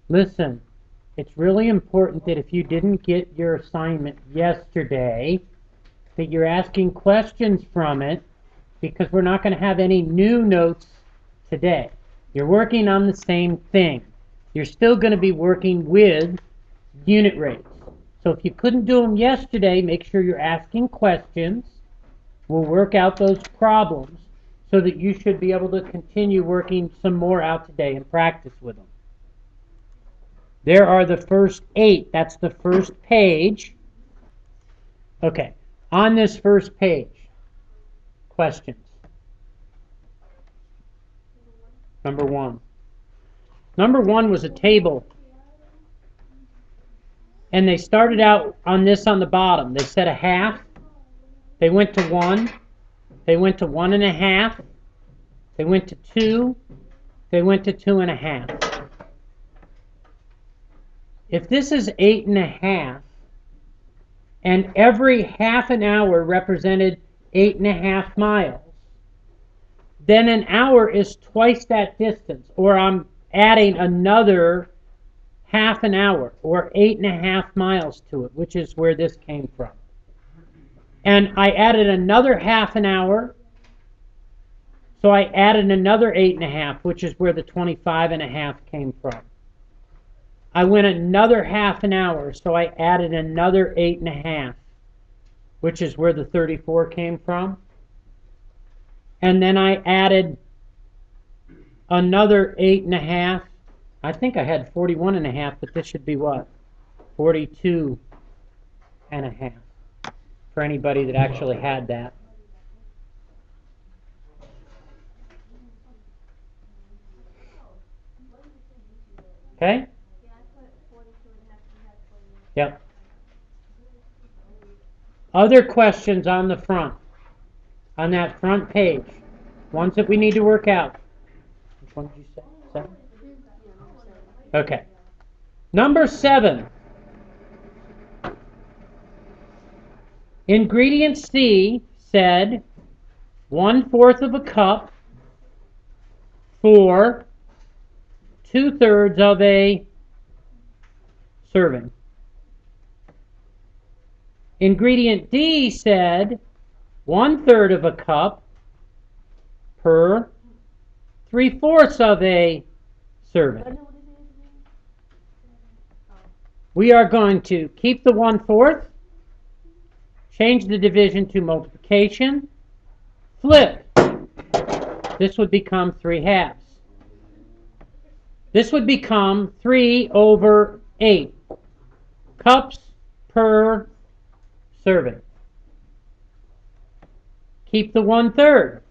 Listen, it's really important that if you didn't get your assignment yesterday, that you're asking questions from it, because we're not going to have any new notes today. You're working on the same thing. You're still going to be working with unit rates. So if you couldn't do them yesterday, make sure you're asking questions. We'll work out those problems so that you should be able to continue working some more out today and practice with them. There are the first 8. That's the first page. Okay, on this first page, questions. Number 1. Number 1 was a table. And they started out on this on the bottom. They said a half. They went to 1. They went to 1.5. They went to 2. They went to 2.5. If this is 8.5, and every half an hour represented 8.5 miles, then an hour is twice that distance, or I'm adding another half an hour, or 8.5 miles to it, which is where this came from. And I added another half an hour, so I added another 8.5, which is where the 25.5 came from. I went another half an hour, so I added another 8.5, which is where the 34 came from. And then I added another 8.5. I think I had 41.5, but this should be what? 42.5, for anybody that actually had that. Okay? Yep. Other questions on the front, on that front page, ones that we need to work out. Which one did you say? 7? Okay. Number 7. Ingredient C said 1/4 of a cup for 2/3 of a serving. Ingredient D said 1/3 of a cup per 3/4 of a serving. We are going to keep the 1/4, change the division to multiplication, flip. This would become 3/2. This would become 3/8 cups per serving. Keep the 1/3.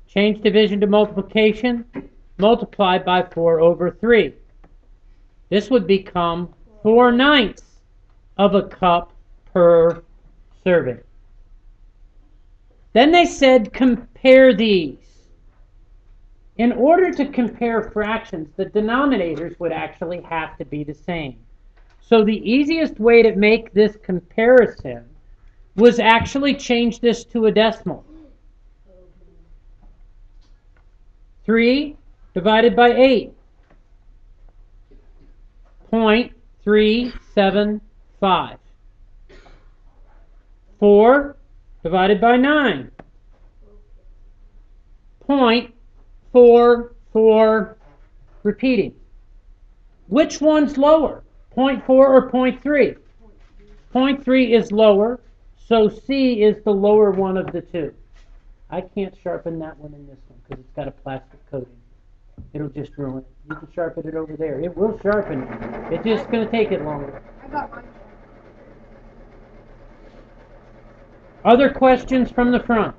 Change division to multiplication. Multiply by 4/3. This would become 4/9 of a cup per serving. Then they said compare these. In order to compare fractions, the denominators would actually have to be the same. So the easiest way to make this comparison was actually change this to a decimal. 3 divided by 8. 0.375. 4 divided by 9. 0.44. Repeating. Which one's lower? 0.4 or 0.3? 0.3 is lower, so C is the lower one of the two. I can't sharpen that one in this one because it's got a plastic coating. It'll just ruin it. You can sharpen it over there. It will sharpen it. It's just going to take it longer. I got mine. Other questions from the front?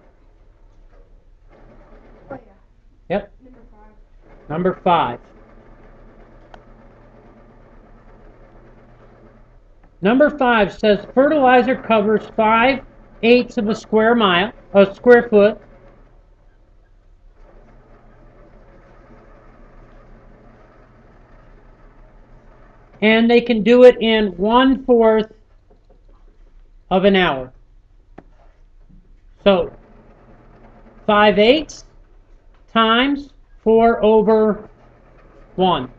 Oh, yeah. Yep. Number 5. Number 5. Number 5 says fertilizer covers 5/8 of a square foot. And they can do it in 1/4 of an hour. So 5/8 times 4/1.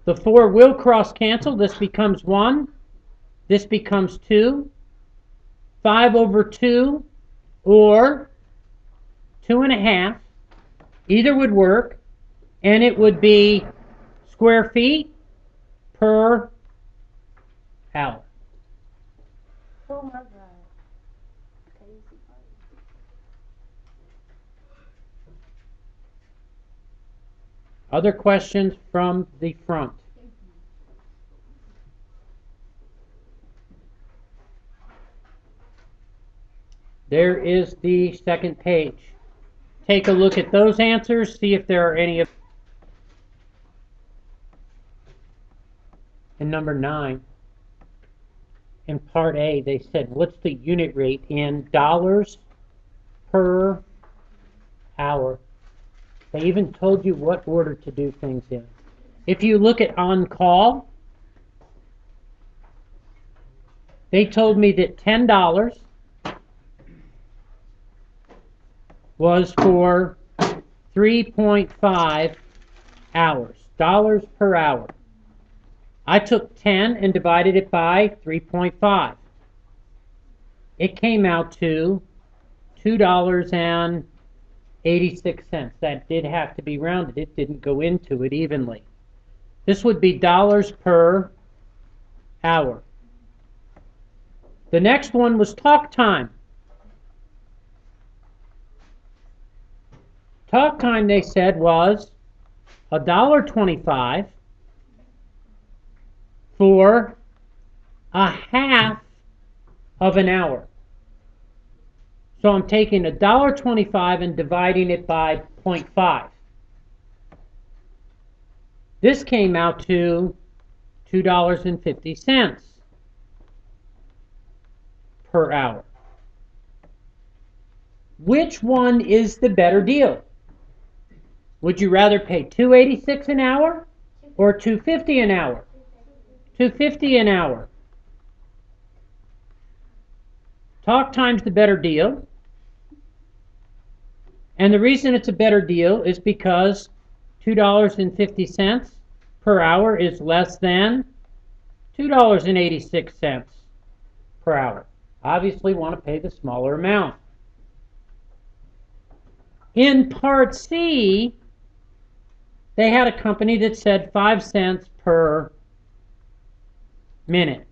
The 4 will cross cancel. This becomes 1. This becomes 2. 5 over 2 or 2.5. Either would work. And it would be square feet per hour. Oh my God. Crazy. Other questions from the front? There is the second page. Take a look at those answers, see if there are any of. And number 9, in part A, they said, what's the unit rate in dollars per hour? They even told you what order to do things in. If you look at on-call, they told me that $10 was for 3.5 hours, dollars per hour. I took 10 and divided it by 3.5. It came out to $2.86. That did have to be rounded. It didn't go into it evenly. This would be dollars per hour. The next one was talk time. Talk time, they said, was $1.25 for a half of an hour. So I'm taking $1.25 and dividing it by 0.5. This came out to $2.50 per hour. Which one is the better deal? Would you rather pay $2.86 an hour or $2.50 an hour? $2.50 an hour. Talk time's the better deal. And the reason it's a better deal is because $2.50 per hour is less than $2.86 per hour. Obviously want to pay the smaller amount. In part C, they had a company that said 5 cents per minute.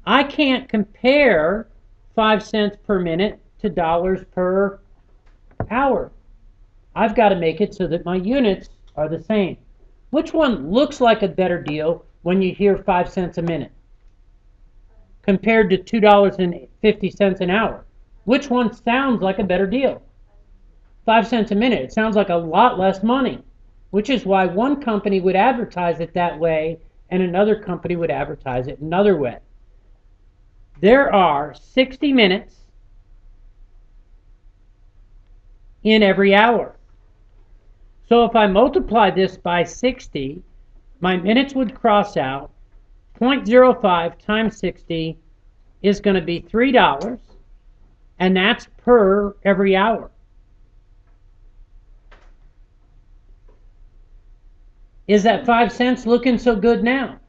I can't compare 5 cents per minute to dollars per hour. I've got to make it so that my units are the same. Which one looks like a better deal when you hear 5 cents a minute compared to $2.50 an hour? Which one sounds like a better deal? 5 cents a minute. It sounds like a lot less money, which is why one company would advertise it that way and another company would advertise it another way. There are 60 minutes in every hour. So if I multiply this by 60, my minutes would cross out. 0.05 times 60 is going to be $3, and that's per every hour. Is that 5 cents looking so good now?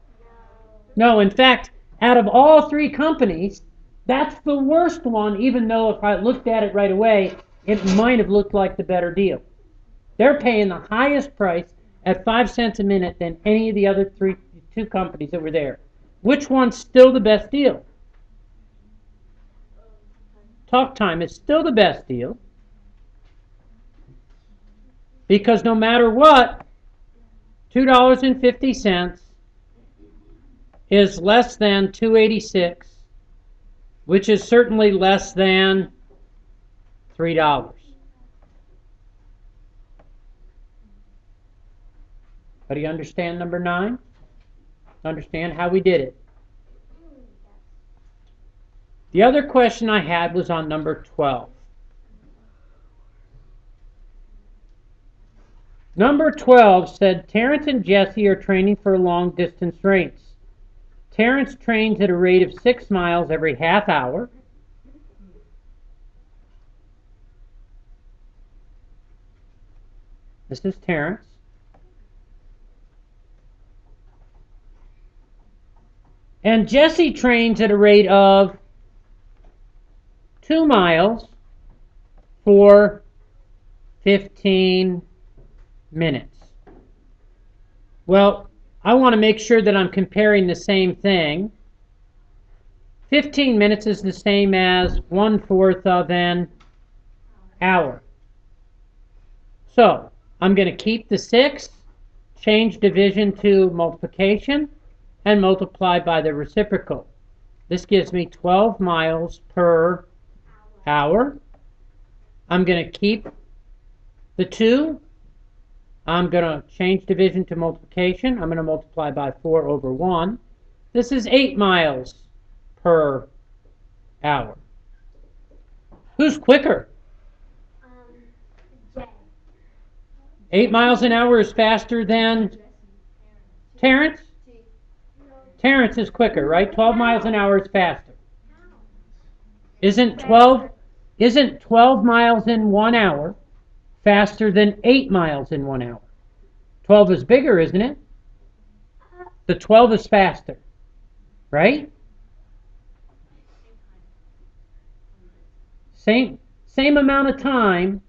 No, in fact, out of all 3 companies, that's the worst one, even though if I looked at it right away, it might have looked like the better deal. They're paying the highest price at 5 cents a minute than any of the other 2 companies that were there. Which one's still the best deal? Talk time is still the best deal because no matter what, $2.50 is less than $2.86, which is certainly less than $3. But do you understand number 9? Understand how we did it? The other question I had was on number 12. Number 12 said Terrence and Jesse are training for a long distance race. Terrence trains at a rate of 6 miles every half hour. This is Terrence. And Jesse trains at a rate of 2 miles for 15 minutes. Well, I want to make sure that I'm comparing the same thing. 15 minutes is the same as 1/4 of an hour. So I'm going to keep the 6, change division to multiplication, and multiply by the reciprocal. This gives me 12 miles per hour. I'm going to keep the 2. I'm going to change division to multiplication. I'm going to multiply by 4/1. This is 8 miles per hour. Who's quicker? J. 8 miles an hour is faster than Terrence? Terrence is quicker, right? 12 miles an hour is faster. Isn't 12 miles in 1 hour faster than 8 miles in 1 hour? 12 is bigger, isn't it? The 12 is faster, right? Same amount of time,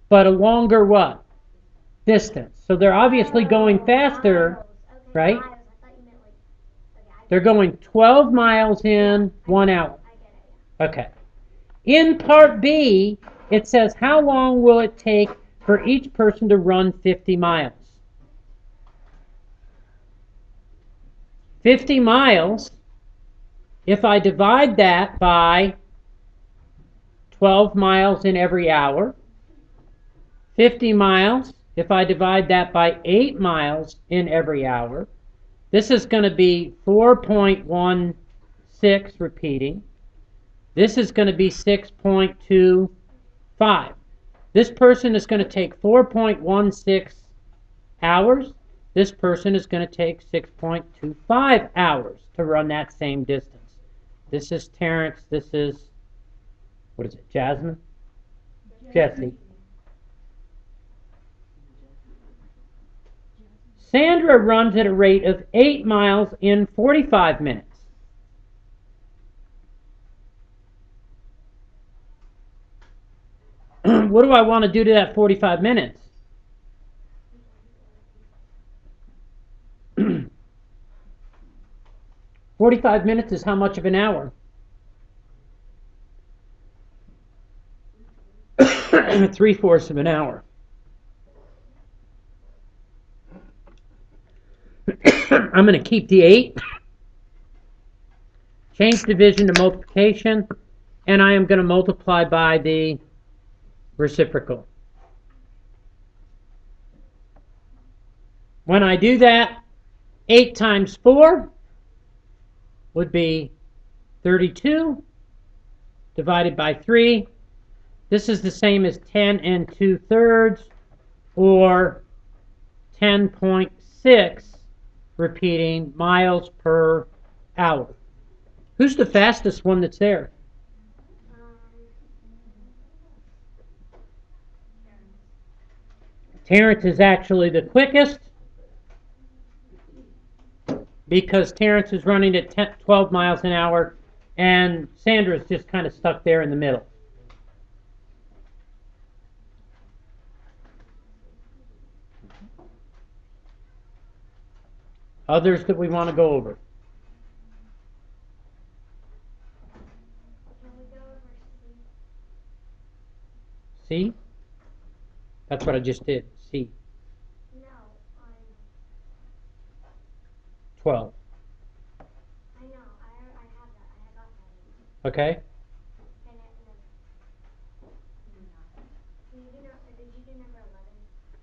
but a longer what? Distance. So they're obviously going faster, right? They're going 12 miles in 1 hour. Okay. In part B, it says how long will it take for each person to run 50 miles? 50 miles, if I divide that by 12 miles in every hour, 50 miles, if I divide that by 8 miles in every hour, this is going to be 4.16 repeating. This is going to be 6.25. This person is going to take 4.16 hours. This person is going to take 6.25 hours to run that same distance. This is Terrence. This is, what is it, Jasmine? Jesse. Sandra runs at a rate of 8 miles in 45 minutes. What do I want to do to that 45 minutes? "45 minutes is how much of an hour?" 3/4 of an hour. I'm going to keep the 8, change division to multiplication, and I am going to multiply by the reciprocal. When I do that, 8 times 4 would be 32 divided by 3. This is the same as 10 2/3, or 10.6 repeating miles per hour. Who's the fastest one that's there? Terrence is actually the quickest, because Terrence is running at 12 miles an hour, and Sandra's just kind of stuck there in the middle. Others that we want to go over? Can we go over C? C? That's what I just did. C. No, on 12. I know. I have that. I got that. Okay? And did you do number 11?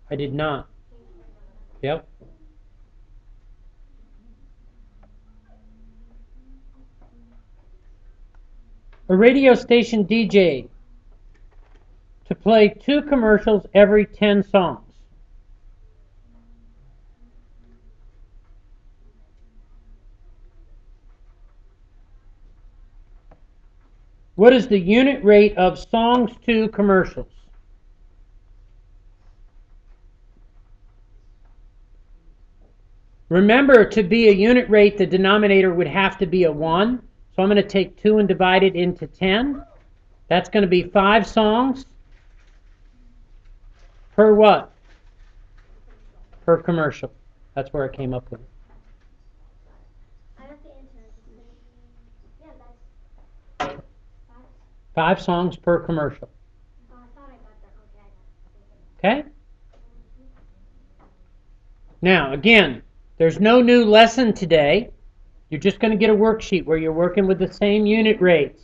I did not. Can you do number 11? Yep. A radio station DJ to play 2 commercials every 10 songs. What is the unit rate of songs to commercials? Remember, to be a unit rate, the denominator would have to be a 1. So I'm going to take 2 and divide it into 10. That's going to be 5 songs per what? Per commercial. That's where I came up with it. I got the answer. Yeah, that's 5 songs per commercial. Oh, I thought I got that. Okay, I got it. Okay? Now, again, there's no new lesson today. You're just going to get a worksheet where you're working with the same unit rates.